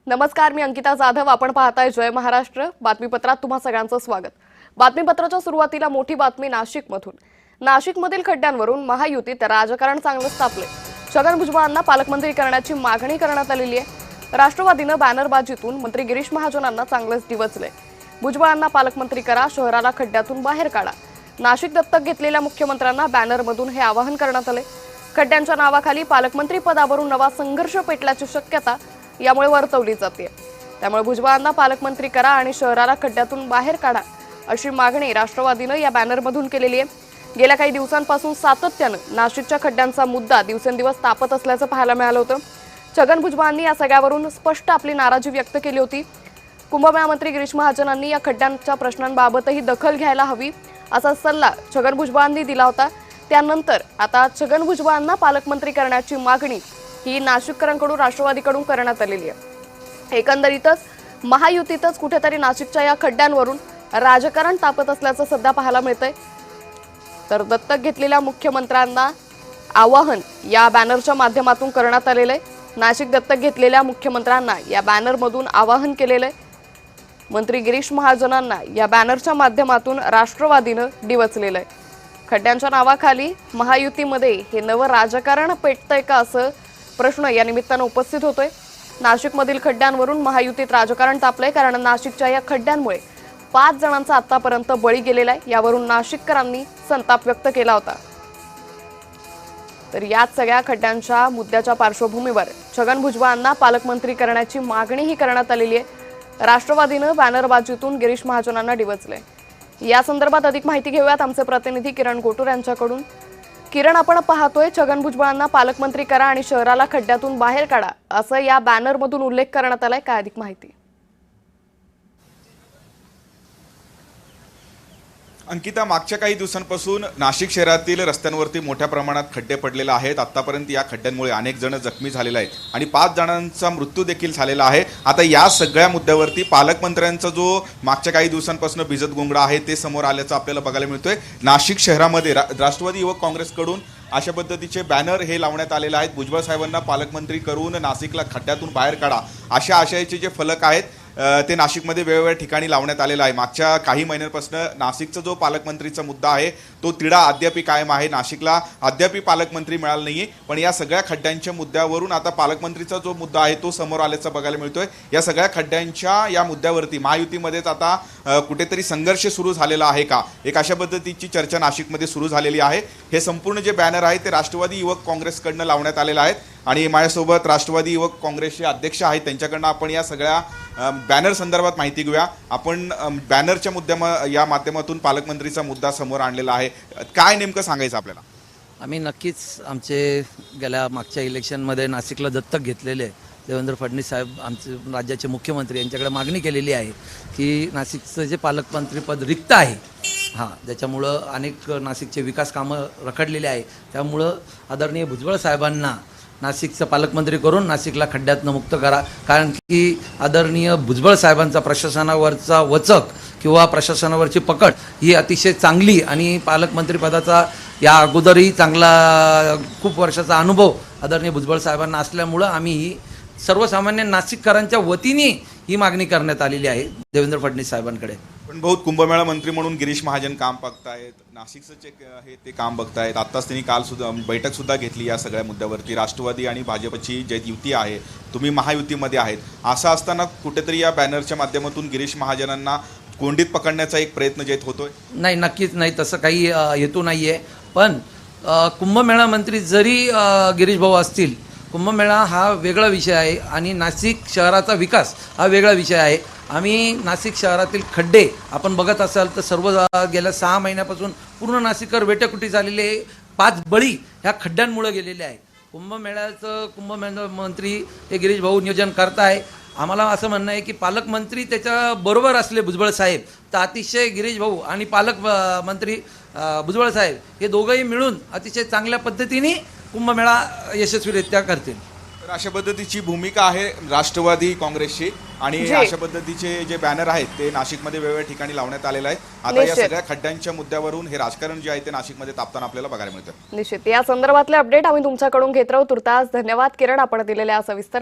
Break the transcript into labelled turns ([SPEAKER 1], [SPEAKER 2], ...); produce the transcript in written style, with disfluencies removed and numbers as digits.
[SPEAKER 1] नमस्कार, मी अंकिता जाधव. आपण पाहताय जय महाराष्ट्र. बातमीपत्रात तुम्हा सगळ्यांचं स्वागत. बातमीपत्राच्या सुरुवातीला मोठी बातमी नाशिकमधून. नाशिकमधील खड्ड्यांवरून महायुतीत राजकारण चांगलंच तापले. छगन भुजबळांना पालकमंत्री करण्याची मागणी करण्यात आलेली आहे. राष्ट्रवादीनं बॅनरबाजीतून मंत्री गिरीश महाजनांना चांगलंच डिवचले. भुजबळांना पालकमंत्री करा, शहराला खड्ड्यातून बाहेर काढा. नाशिक दत्तक घेतलेल्या मुख्यमंत्र्यांना बॅनरमधून हे आवाहन करण्यात आले. खड्ड्यांच्या नावाखाली पालकमंत्री पदावरून नवा संघर्ष पेटल्याची शक्यता यामुळे वर्तवली जाते. त्यामुळे भुजबळांना पालकमंत्री करा आणि शहराला खड्ड्यातून बाहेर काढा अशी मागणी राष्ट्रवादीनं या बॅनरमधून केलेली आहे. गेल्या काही दिवसांपासून सातत्यानं नाशिकच्या खड्ड्यांचा मुद्दा दिवसेंदिवस तापत असल्याचं पाहायला मिळालं होतं. छगन भुजबळांनी या सगळ्यावरून स्पष्ट आपली नाराजी व्यक्त केली होती. कुंभमेळा मंत्री गिरीश महाजनांनी या खड्ड्यांच्या प्रश्नांबाबतही दखल घ्यायला हवी असा सल्ला छगन भुजबळांनी दिला होता. त्यानंतर आता छगन भुजबळांना पालकमंत्री करण्याची मागणी ही नाशिककरांकडून राष्ट्रवादीकडून करण्यात आलेली आहे. एकंदरीतच महायुतीतच कुठेतरी नाशिकच्या या खड्ड्यांवरून राजकारण तापत असल्याचं सध्या पाहायला मिळतंय. तर दत्तक घेतलेल्या मुख्यमंत्र्यांना आवाहन या बॅनरच्या माध्यमातून करण्यात आलेलं आहे. नाशिक दत्तक घेतलेल्या मुख्यमंत्र्यांना या बॅनरमधून आवाहन केलेलं आहे. मंत्री गिरीश महाजनांना या बॅनरच्या माध्यमातून राष्ट्रवादीनं डिवचलेलं आहे. खड्ड्यांच्या नावाखाली महायुतीमध्ये हे नवं राजकारण पेटतंय का असं प्रश्न या निमित्तानं उपस्थित होतोय. नाशिकमधील खड्ड्यांवरून महायुतीत राजकारण तापलंय, कारण नाशिकच्या या खड्ड्यांमुळे 5 जणांचा आतापर्यंत बळी गेलेला आहे. यावरून नाशिककरांनी संताप व्यक्त केला होता. तर याच सगळ्या खड्ड्यांच्या मुद्द्याच्या पार्श्वभूमीवर छगन भुजबळांना पालकमंत्री करण्याची मागणीही करण्यात आलेली आहे. राष्ट्रवादीनं बॅनरबाजीतून गिरीश महाजनांना डिवचलंय. या संदर्भात अधिक माहिती घेऊयात आमचे प्रतिनिधी किरण गोटूर यांच्याकडून. किरण, आपण पाहतोय छगन भुजबळांना पालकमंत्री करा आणि शहराला खड्ड्यातून बाहेर काढा असं या बॅनरमधून उल्लेख करण्यात आलाय. काय अधिक माहिती?
[SPEAKER 2] अंकिता, मागच्या काही दिवसांपासून नाशिक शहरातील रस्त्यांवरती मोठ्या प्रमाणात खड्डे पडलेले आहेत. आतापर्यंत या खड्ड्यांमुळे अनेक जण जखमी झालेले आहेत आणि 5 जणांचा मृत्यू देखील झालेला आहे. आता या सगळ्या मुद्द्यावरती पालकमंत्र्यांचा जो मागच्या काही दिवसांपासून भिजत गुंगडा आहे ते समोर आल्याचं आपल्याला बघायला मिळतोय. नाशिक शहरामध्ये राष्ट्रवादी युवक काँग्रेसकडून अशा पद्धतीचे बॅनर हे लावण्यात आलेले आहेत. भुजबळ साहेबांना पालकमंत्री करून नाशिकला खड्ड्यातून बाहेर काढा अशा आशयाचे जे फलक आहेत ते नाशिकमध्ये वेगवेगळ्या ठिकाणी लावण्यात आलेला आहे. मागच्या काही महिन्यांपासून नाशिकचा जो पालकमंत्रीचा मुद्दा आहे तो तिढा अद्यापी कायम आहे. नाशिकला अद्यापी पालकमंत्री मिळाला नाहीये. पण या सगळ्या खड्ड्यांच्या मुद्द्यावरून आता पालकमंत्रीचा जो मुद्दा आहे तो समोर आल्याचं बघायला मिळतोय. या सगळ्या खड्ड्यांच्या या मुद्द्यावरती महायुतीमध्येच आता कुठेतरी संघर्ष सुरू झालेला आहे का, एक अशा पद्धतीची चर्चा नाशिकमध्ये सुरू झालेली आहे. हे संपूर्ण जे बॅनर आहे ते राष्ट्रवादी युवक काँग्रेसकडनं लावण्यात आलेलं आहेत आणि माझ्यासोबत राष्ट्रवादी युवक काँग्रेसचे अध्यक्ष आहेत. त्यांच्याकडनं आपण या सगळ्या बॅनर संदर्भात माहिती घेऊया. आपण बॅनरच्या या माध्यमातून पालकमंत्रीचा मुद्दा समोर आणलेला आहे. काय नेमकं सांगायचं आपल्याला?
[SPEAKER 3] आम्ही नक्कीच आमचे गेल्या मागच्या इलेक्शनमध्ये नाशिकला दत्तक घेतलेले देवेंद्र फडणवीस साहेब आमचे राज्याचे मुख्यमंत्री यांच्याकडे मागणी केलेली आहे की नाशिकचं जे पालकमंत्रीपद रिक्त आहे ज्याच्यामुळं अनेक नाशिकचे विकास कामं रखडलेले आहे, त्यामुळं आदरणीय भुजबळ साहेबांना नाशिकचं पालकमंत्री करून नाशिकला खड्ड्यातनं मुक्त करा. कारण की आदरणीय भुजबळ साहेबांचा प्रशासनावरचा वचक किंवा प्रशासनावरची पकड ही अतिशय चांगली आणि पालकमंत्रीपदाचा या अगोदरही चांगला खूप वर्षाचा अनुभव आदरणीय भुजबळ साहेबांना असल्यामुळं आम्ही ही सर्वसामान्य नाशिककरांच्या वतीने ही मागणी करण्यात आलेली आहे देवेंद्र फडणवीस साहेबांकडे.
[SPEAKER 2] पण बहुत कुंभमेळा मंत्री म्हणून गिरीश महाजन काम बघतायत, नाशिकचं हे ते काम बघतायत. आत्ताच त्यांनी काल सुद्धा बैठक सुद्धा घेतली या सगळ्या मुद्द्यावरती. राष्ट्रवादी आणि भाजपची जे युती आहे, तुम्ही महायुतीमध्ये आहेत, असं असताना कुठेतरी या बॅनरच्या माध्यमातून गिरीश महाजनांना कोंडीत पकडण्याचा एक प्रयत्न जे होतोय?
[SPEAKER 3] नाही, नक्कीच नाही, तसं काही हेतू नाही आहे. पण कुंभमेळा मंत्री जरी गिरीश भाऊ असतील, कुंभमेळा हा वेगळा विषय आहे आणि नाशिक शहराचा विकास हा वेगळा विषय आहे. आम्ही नाशिक शहरातील खड्डे आपण बघत असाल तर सर्व गेल्या 6 महिन्यापासून पूर्ण नाशिकवर वेटेकुटी झालेले 5 बळी ह्या खड्ड्यांमुळे गेलेले आहे. कुंभमेळा मंत्री हे गिरीश भाऊ नियोजन करताय. आम्हाला असं म्हणणं आहे की पालकमंत्री त्याच्याबरोबर असले भुजबळ साहेब तर अतिशय गिरीश भाऊ आणि पालकमंत्री भुजबळ साहेब हे दोघंही मिळून अतिशय चांगल्या पद्धतीने कुंभमेळा यशस्वीरित्या करतील.
[SPEAKER 2] तर अशा पद्धतीची भूमिका आहे राष्ट्रवादी काँग्रेसची आणि अशा पद्धतीचे जे बॅनर आहेत ते नाशिकमध्ये वेगवेगळ्या ठिकाणी लावण्यात आलेले आहेत. आता या सगळ्या खड्ड्यांच्या मुद्द्यावरून हे राजकारण जे आहे ते नाशिकमध्ये तापताना आपल्याला बघायला मिळतं.
[SPEAKER 1] निश्चित या संदर्भातले अपडेट आम्ही तुमच्याकडून घेत राहू. तुर्तास धन्यवाद किरण, आपण दिलेल्या सविस्तर